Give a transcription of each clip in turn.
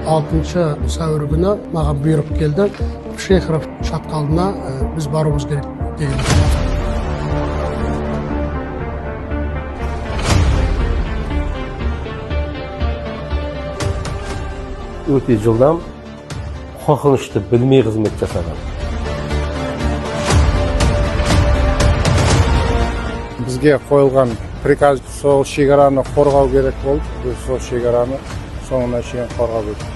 6 сәуір күні маған бұйрық келді. Шехров шатқалына біз баруымыз керек деген. Өте жылдам, қорқынышты білмей қызмет жасаған. Бізге қойылған приказ сол шекараны қорғау керек болды. Біз сол шекараны соңына шейін қорғап өттік.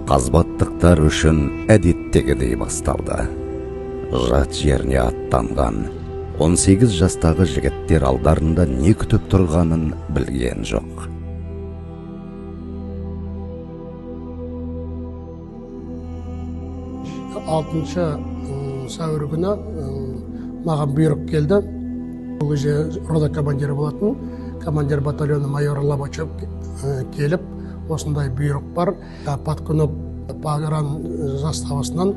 Қазбаттықтар үшін әдеттегідей басталды. Жат жеріне аттанған 18 жастағы жігіттер алдарында не күтіп тұрғанын білген жоқ. Алтыншы сәуір күні маған бұйрық келді. Бұл кезде рота командирі болатын, командир батальоны майор Лобачев келіп, осындай бұйрық бар. Паткунов Пагран заставасынан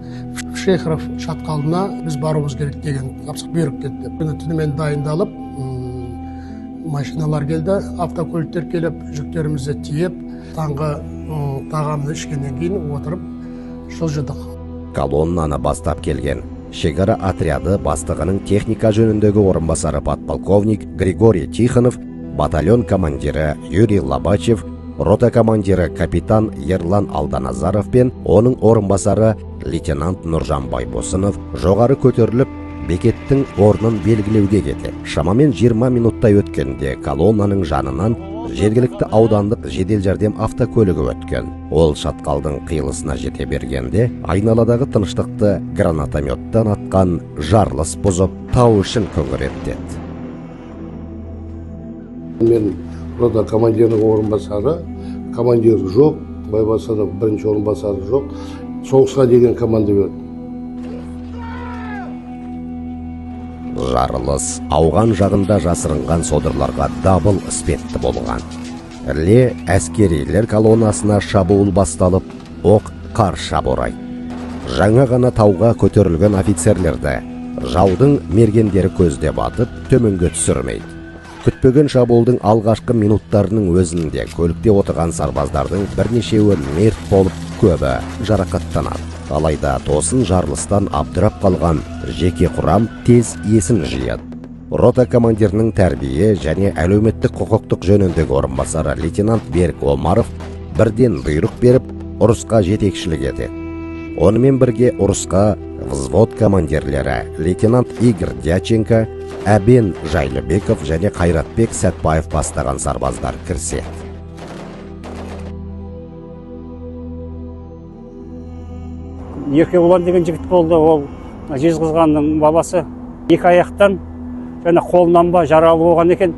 Шехров шатқалына біз баруымыз керек деген бұйрық келді. Түнімен дайындалып, машиналар келді, автокөліктер келіп, жүктерімізді тиеп, таңғы тағамды ішкеннен кейін отырып жылжыдық. Колоннаны бастап келген шекара отряды бастығының техника жөніндегі орынбасары подполковник Григорий Тихонов, батальон командирі Юрий Лобачев, рота командирі капитан Ерлан Алданазаров пен оның орынбасары лейтенант Нұржан Байбосынов жоғары көтеріліп, бекеттің орнын белгілеуге кетті. Шамамен 20 минуттай өткенде колоннаның жанынан жергілікті аудандық жедел жәрдем автокөлігі өткен. Ол шатқалдың қиылысына жете бергенде, айналадағы тыныштықты гранатометтан атқан жарылыс бұзып, тау ішін күңіреттеді. Мен рота командирінің орынбасары, командир жоқ, Байбосынов бірінші орынбасары жоқ, соғысқа деген команда берді. Жарылыс ауған жағында жасырынған содырларға дабыл іспетті болған. Іле әскерилер колоннасына шабуыл басталып, оқ қарша борай. Жаңа ғана тауға көтерілген офицерлерді жаудың мергендері көзде батып, төменге түсірмейді. Күтпеген шабуылдың алғашқы минуттарының өзінде көлікте отырған сарбаздардың бірнешеуі мерт болып, көбі жарақаттанады. Алайда тосын жарылыстан абдырап қалған жеке құрам тез есін жияды. Рота командирінің тәрбие және әлеуметтік құқықтық жөніндегі орынбасары лейтенант Берік Омаров бірден бұйрық беріп, ұрысқа жетекшілік етеді. Онымен бірге ұрысқа взвод командирлері лейтенант Игорь Дяченко, Әбен Жайлыбеков және Қайратбек Сәтбаев бастаған сарбаздар кірсе. Еркебұлан деген жігіт болды, ол Жезқазғанның баласы. Екі аяқтан және қолынан ба жаралы болған екен.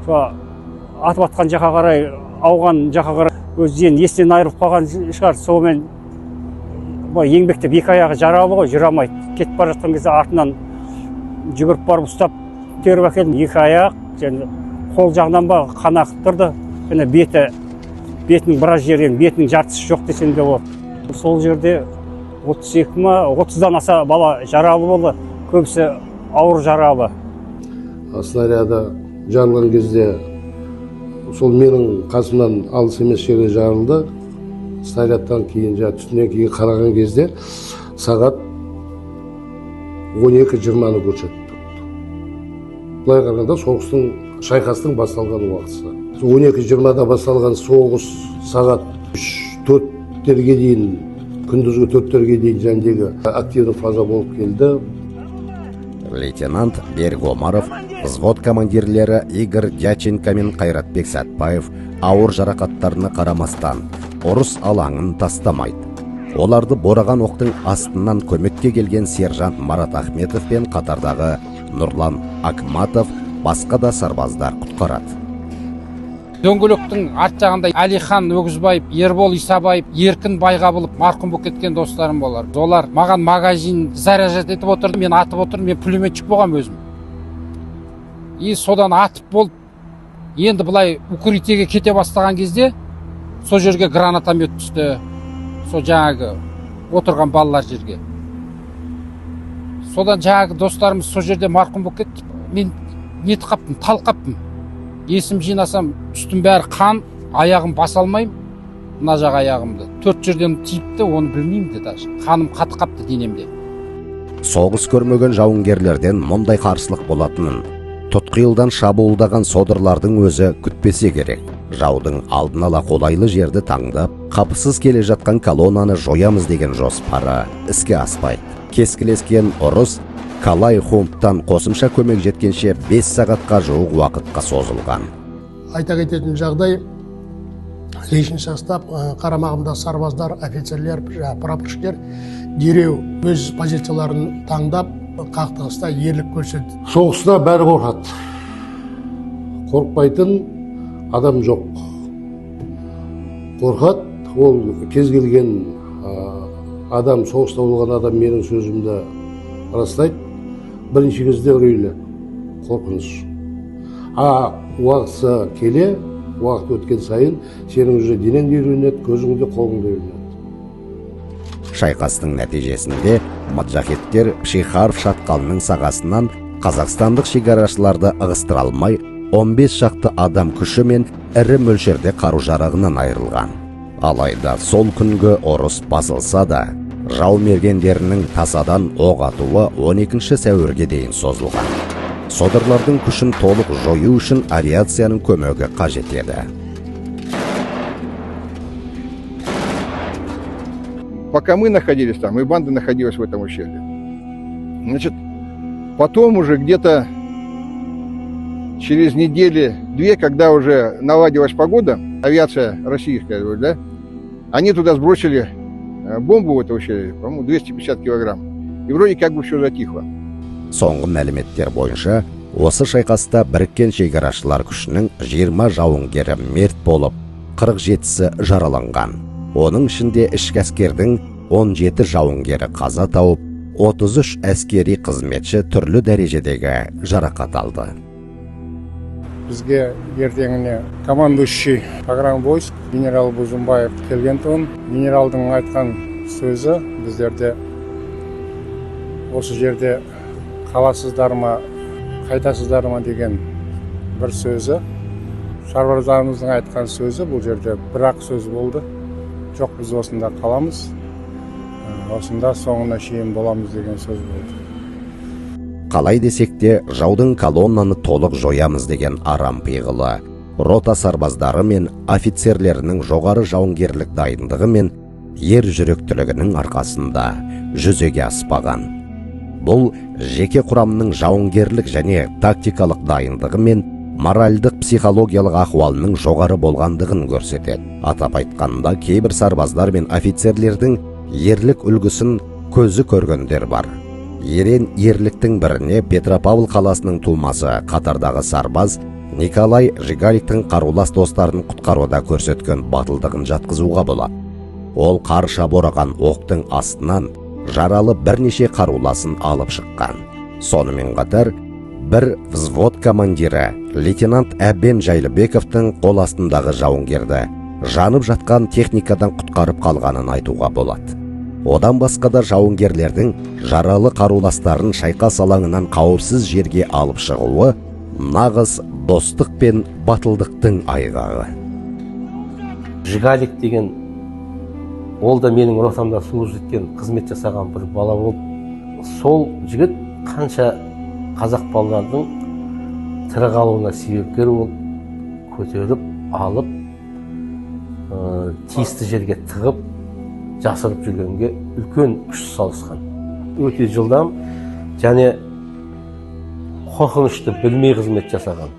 Атып атқан жаққа қарай, ауған жаққа қарай өзден естен айырылып қалған шығар. Сонымен еңбектеп екі аяғы жаралы ғой, жүре алмайды. Кетіп бара жатқан кезде артынан жүгіріп барып ұстап теріп әкелді. Екі аяқ және қол жағынан ба қан ағып тұрды. Және бетінің біраз жерден бетінің жартысы жоқ десем де болады. Сол жерде 30-дан аса бала жаралы болды, көбісі ауыр жаралы. Снаряды жарылған кезде сол менің қасымнан алыс емес жерге жарылды. Снарядтан кейін, түтіннен кейін қараған кезде сағат 12:20-ны көрсетті. Былай қарағанда соғыстың, шайқастың басталған уақыты. 12:20-да басталған соғыс сағат 3-4-терге дейін, күндізгі 4-терге дейін жәндегі активный фаза болып келді. Лейтенант Берік Омаров, взвод командирлері Игорь Дяченко мен Қайратбек Сәтбаев ауыр жарақаттарына қарамастан ұрыс алаңын тастамайды. Оларды бораған оқтың астынан көмекке келген сержант Марат Ахметов пен қатардағы Нұрлан Акматов басқа да сарбаздар құтқарады. Дөңгелектің арт жағында Әлихан Өгізбаев, Ербол Исабаев, Еркін Байғабылов марқұм болып кеткен достарым болар. Олар маған магазин заряжать етіп отырды, мен атып отырдым, мен пулеметчик болғам өзім. И содан атып болып, енді былай укрытиеге кете бастаған кезде, сол жерге гранатомет түсті. Сол жаңағы отырған балалар жерге. Содан жаңағы достарымыз сол жерде марқұм болып кетті. Мен нетіп қаптым, талқаптым. Есім жинасам, үстім бәрі қан, аяғым баса алмайым, мына жақ аяғымды. 4 жерден тиіпті, оны білмеймін де даже. Қаным қатып қапты денемде. Соғыс көрмеген жауынгерлерден мұндай қарсылық болатынын, тұтқиылдан шабуылдаған содырлардың өзі күтпесе керек. Жаудың алдын ала қолайлы жерді таңдап, қапысыз келе жатқан колоннаны жоямыз деген жоспары іске аспайды. Кескілескен ұрыс Калай Хумптан қосымша көмек жеткенше 5 сағатқа жуық уақытқа созылған. Айта кететін жағдай, лишний состав, қарамағымда сарбаздар, офицерлер, прапорщиктер дереу өз позицияларын таңдап, қақтығыста ерлік көрсетті. Соғыста бәрі қорқады. Қорқпайтын адам жоқ. Қорқады, ол кез келген адам, соғыста болған адам менің сөзімді растайды. Бірінші кезде үрейлі, қорқыныш. Уақытса келе, уақыт өткен сайын сенің уже денең де үйренеді, көзің де, қолың да үйренеді. Шайқастың нәтижесінде маджахеттер Пшихаров шатқалының сағасынан қазақстандық шекарашыларды ығыстыра алмай, 15 шақты адам күші мен ірі мөлшерде қару-жарағынан айырылған. Алайда сол күнгі ұрыс басылса да, жау мергендерінің тасадан оқ атуы 12 сәуірге дейін созылған. Содырлардың күшін толық жою үшін авиацияның көмегі қажет еді. Пока мы находились там, и банда находилась в этом ущелье. Значит, потом уже где-то через недели-две, когда уже наладилась погода, авиация российская, да, они туда сбросили бомбу в это ущелье, по-моему, 250 килограмм. И вроде как бы все затихло. Соңғы мәліметтер бойынша, осы шайқаста біріккен шекарашылар күшінің 20 жауынгері мерт болып, 47-сі жараланған. Оның ішінде ішкі әскердің 17 жауынгері қаза тауып, 33 әскери қызметші түрлі дәрежедегі жарақат алды. Бізге ертеңіне командующий погран войск генерал Бузумбаев келген тұғын. Генералдың айтқан сөзі біздерде осы жерде қаласыздар ма, қайтасыздар ма деген бір сөзі. Сарбаздарымыздың айтқан сөзі бұл жерде бір-ақ сөз болды. Жоқ, біз осында қаламыз, осында соңына шейін боламыз деген сөз болды. Қалай десек те, жаудың колоннаны толық жоямыз деген арам пиғылы, рота сарбаздары мен офицерлерінің жоғары жауынгерлік дайындығы мен ер жүректілігінің арқасында жүзеге аспаған. Бұл жеке құрамның жауынгерлік және тактикалық дайындығы мен моральдық психологиялық ахуалының жоғары болғандығын көрсетеді. Атап айтқанда, кейбір сарбаздар мен офицерлердің ерлік үлгісін көзі көргендер бар. Ерен ерліктің біріне Петропавл қаласының тумасы қатардағы сарбаз Николай Жигаликтің қарулас достарын құтқаруда көрсеткен батылдығын жатқызуға болады. Ол қарша бораған оқтың астынан жаралы бірнеше қаруласын алып шыққан. Сонымен қатар, бір взвод командирі лейтенант Әбен Жайлыбековтың қол астындағы жауынгерді жанып жатқан техникадан құтқарып қалғанын айтуға болады. Одан басқа да жауынгерлердің жаралы қаруластарын шайқас алаңынан қауіпсіз жерге алып шығуы нағыз достық пен батылдықтың айғағы. Жигалик деген, ол да менің ротамда служит еткен, қызмет жасаған бір бала болды. Сол жігіт қанша қазақ балалардың тірі қалуына себепкер болып, көтеріп, алып, тиісті жерге тығып, жасырып жүргенге үлкен күш салысқан. Өте жылдам және қорқынышты білмей қызмет жасаған.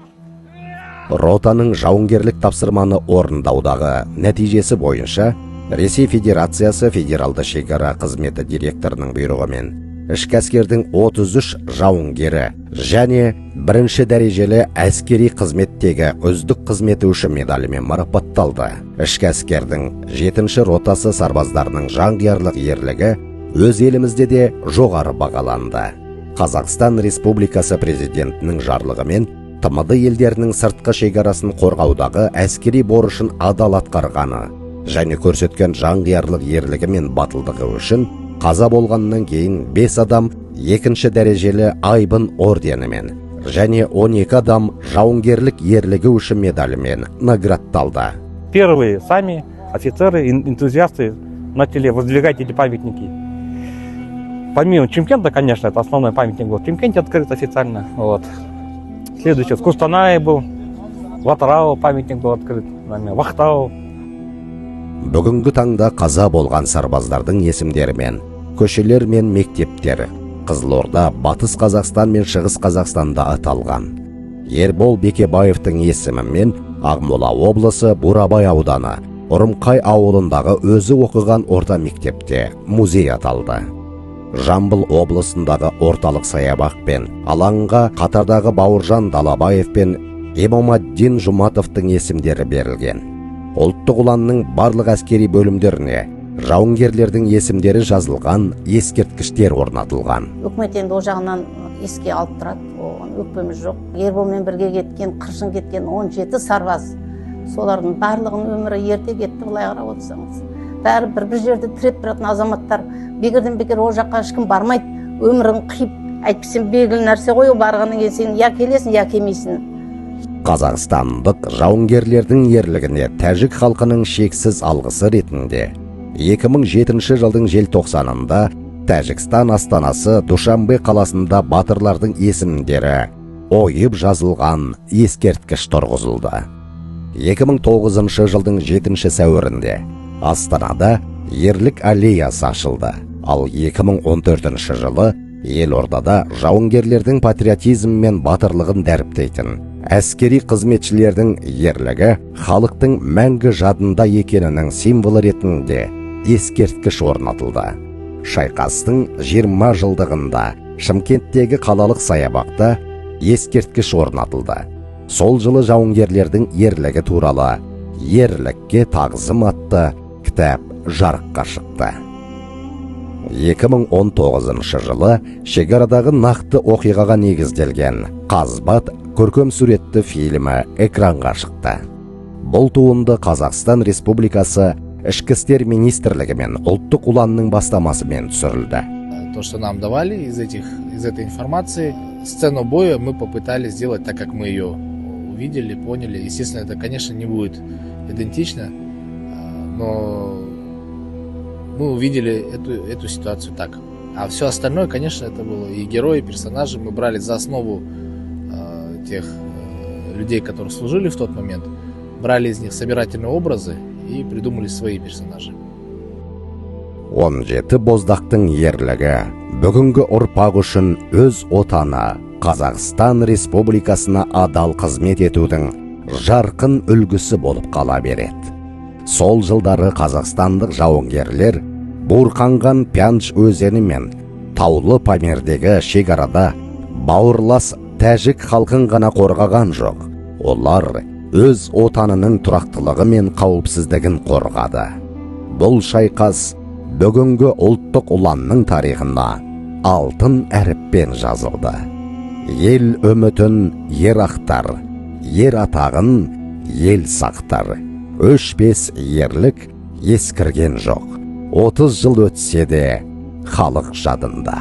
Ротаның жауынгерлік тапсырманы орындаудағы нәтижесі бойынша Ресей Федерациясы Федералды шекара қызметі директорының бұйрығымен ішкі әскердің 33 жауынгері және бірінші дәрежелі әскери қызметтегі үздік қызметі үшін медалімен марапатталды. Ішкі әскердің 7-ші ротасы сарбаздарының жанқиярлық ерлігі өз елімізде де жоғары бағаланды. Қазақстан Республикасы президентінің жарлығымен ТМД елдерінің сыртқы шекарасын қорғаудағы әскери борышын адал атқарғаны және көрсеткен жанқиярлық ерлігі мен батылдығы үшін қаза болғаннан кейін 5 адам 2-ші дәрежелі айбын орденімен және 12 адам жауынгерлік ерлігі үшін медалімен наградталды. Первые сами офицеры, энтузиасты начали воздвигать эти памятники. Помимо Чимкента, конечно, это основной памятник был в Чимкенте открыт официально. Вот. Следующий в Кустанае был, в Атырау памятник был открыт, в Ақтау. Бүгінгі таңда қаза болған сарбаздардың есімдері мен көшелер мен мектептері Қызылорда, Батыс Қазақстан мен Шығыс Қазақстанда аталған. Ербол Бекебаевтың есімімен Ақмола облысы Бурабай ауданы Ұрымқай ауылындағы өзі оқыған орта мектепте музей аталды. Жамбыл облысындағы орталық саябақ пен алаңға қатардағы Бауыржан Далабаев пен Имамаддин Жұматовтың есімдері берілген. Ұлттық ұланның барлық әскери бөлімдеріне жауынгерлердің есімдері жазылған ескерткіштер орнатылған. Үкімет енді о жағынан еске алып тұрады, оған өкпеміз жоқ. Ерболмен бірге кеткен, қыршын кеткен 17 сарбаз, солардың барлығын өмірі ерте кетті, былай қарап отырсаңыз. Бәрі бір жерде тіреп тұратын азаматтар, бекерден бекер о жаққа ешкім бармайды, өмірін қиып, әйтпесем белгілі нәрсе ғой, барғаннан кейін сен я келесің, я келмейсің. Қазақстандық жауынгерлердің ерлігіне тәжік халқының шексіз алғысы ретінде 2007 жылдың желтоқсанында Тәжікстан астанасы Душанбе қаласында батырлардың есімдері ойып жазылған ескерткіш тұрғызылды. 2009 жылдың 7 сәуірінде Астанада ерлік аллеясы ашылды. Ал 2014 жылы елордада жауынгерлердің патриотизм мен батырлығын дәріптейтін әскери қызметшілердің ерлігі халықтың мәңгі жадында екенінің символы ретінде ескерткіш орнатылды. Шайқастың 20 жылдығында Шымкенттегі қалалық саябақта ескерткіш орнатылды. Сол жылы жауынгерлердің ерлігі туралы «Ерлікке тағзым» атты кітап жарыққа шықты. 2019 жылы шекарадағы нақты оқиғаға негізделген «Қазбат» көркем суретті фильмі экранға шықты. Бұл туынды Қазақстан Республикасы Ішкі істер министрлігі мен ұлттық ұланның бастамасымен түсірілді. То, что нам давали из этой информации, сцену боя мы попытались сделать так, как мы ее увидели, поняли. Естественно, это, конечно, не будет идентично, но мы увидели эту ситуацию так. А все остальное, конечно, это было и герои, и персонажи. Мы брали за основу тех людей, которые служили в тот момент, брали из них собирательные образы и придумали свои персонажи. 17 боздақтың ерлігі бүгінгі ұрпақ үшін өз отаны Қазақстан Республикасына адал қызмет етудің жарқын үлгісі болып қала береді. Сол жылдары қазақстандық жауынгерлер буырқанған Пянж өзені мен таулы Памирдегі шекарада бауырлас тәжік халқын ғана қорғаған жоқ. Олар өз отанының тұрақтылығы мен қауіпсіздігін қорғады. Бұл шайқас бүгінгі ұлттық ұланның тарихына алтын әріппен жазылды. Ел үмітін ер ақтар, ер атағын ел сақтар. Өшпес ерлік ескірген жоқ. 30 жыл өтсе де халық жадында.